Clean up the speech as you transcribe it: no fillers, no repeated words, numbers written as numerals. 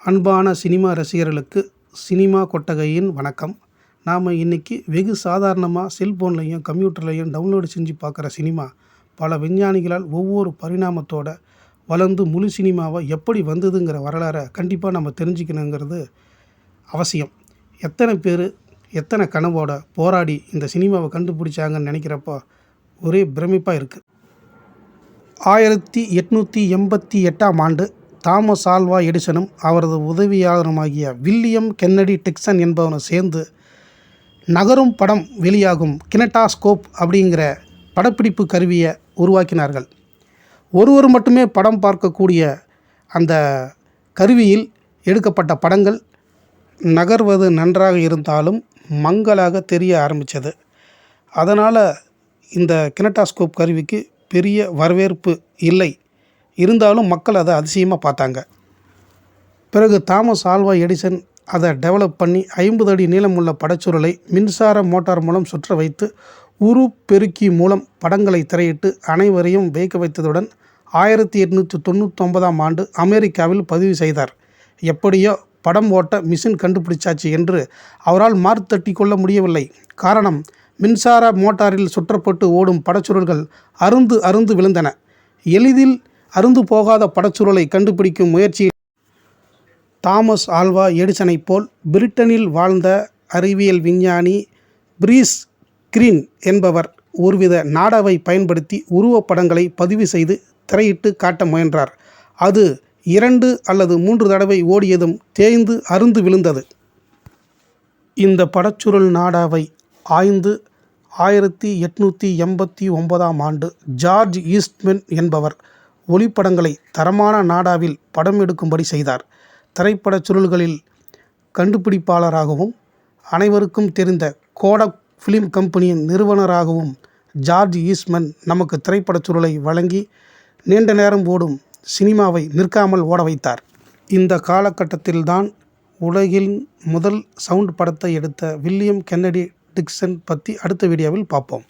அன்பான சினிமா ரசிகர்களுக்கு சினிமா கொட்டகையின் வணக்கம். நாம் இன்றைக்கி வெகு சாதாரணமாக செல்ஃபோன்லையும் கம்ப்யூட்டர்லையும் டவுன்லோடு செஞ்சு பார்க்குற சினிமா பல விஞ்ஞானிகளால் ஒவ்வொரு பரிணாமத்தோட வளர்ந்து முழு சினிமாவை எப்படி வந்ததுங்கிற வரலாறை கண்டிப்பாக நம்ம தெரிஞ்சுக்கணுங்கிறது அவசியம். எத்தனை பேர் எத்தனை கனவோட போராடி இந்த சினிமாவை கண்டுபிடிச்சாங்கன்னு நினைக்கிறப்போ ஒரே பிரமிப்பாக இருக்குது. 1888ஆம் ஆண்டு தாமஸ் ஆல்வா எடிசனும் அவரது உதவியாளருமாகிய வில்லியம் கென்னடி டிக்சன் என்பவனும் சேர்ந்து நகரும் படம் வெளியாகும் கினெட்டாஸ்கோப் அப்படிங்கிற படப்பிடிப்பு கருவியை உருவாக்கினார்கள். ஒருவர் மட்டுமே படம் பார்க்கக்கூடிய அந்த கருவியில் எடுக்கப்பட்ட படங்கள் நகர்வது நன்றாக இருந்தாலும் மங்கலாக தெரிய ஆரம்பித்தது. அதனால் இந்த கினெட்டாஸ்கோப் கருவிக்கு பெரிய வரவேற்பு இல்லை. இருந்தாலும் மக்கள் அதை அதிசயமாக பார்த்தாங்க. பிறகு தாமஸ் ஆல்வா எடிசன் அதை டெவலப் பண்ணி 50 அடி நீளமுள்ள படச்சுருளை மின்சார மோட்டார் மூலம் சுற்ற வைத்து உரு பெருக்கி மூலம் படங்களை திரையிட்டு அனைவரையும் வியக்க வைத்ததுடன் 1899ஆம் ஆண்டு அமெரிக்காவில் பதிவு செய்தார். எப்படியோ படம் ஓட்ட மிஷின் கண்டுபிடிச்சாச்சு என்று அவரால் மார்த்தட்டி கொள்ள முடியவில்லை. காரணம், மின்சார மோட்டாரில் சுற்றப்பட்டு ஓடும் படச்சுருள்கள் அருந்து விழுந்தன. எளிதில் அருந்து போகாத படச்சுருளை கண்டுபிடிக்கும் முயற்சியில் தாமஸ் ஆல்வா எடிசனைப் போல் பிரிட்டனில் வாழ்ந்த அறிவியல் விஞ்ஞானி பிரீஸ் கிரீன் என்பவர் ஒருவித நாடாவை பயன்படுத்தி உருவப்படங்களை பதிவு செய்து திரையிட்டு காட்ட முயன்றார். அது 2 அல்லது 3 தடவை ஓடியதும் தேய்ந்து அருந்து விழுந்தது. இந்த படச்சுருள் நாடாவை ஆய்ந்து 1889ஆம் ஆண்டு ஜார்ஜ் ஈஸ்ட்மன் என்பவர் ஒளிப்படங்களை தரமான நாடாவில் படம் எடுக்கும்படி செய்தார். திரைப்படச் சுருள்களில் கண்டுபிடிப்பாளராகவும் அனைவருக்கும் தெரிந்த கோடக் ஃபிலிம் கம்பெனியின் நிறுவனராகவும் ஜார்ஜ் ஈஸ்ட்மன் நமக்கு திரைப்படச் சுருளை வழங்கி நீண்ட நேரம் ஓடும் சினிமாவை நிற்காமல் ஓட வைத்தார். இந்த காலகட்டத்தில்தான் உலகின் முதல் சவுண்ட் படத்தை எடுத்த வில்லியம் கென்னடி டிக்சன் பற்றி அடுத்த வீடியோவில் பார்ப்போம்.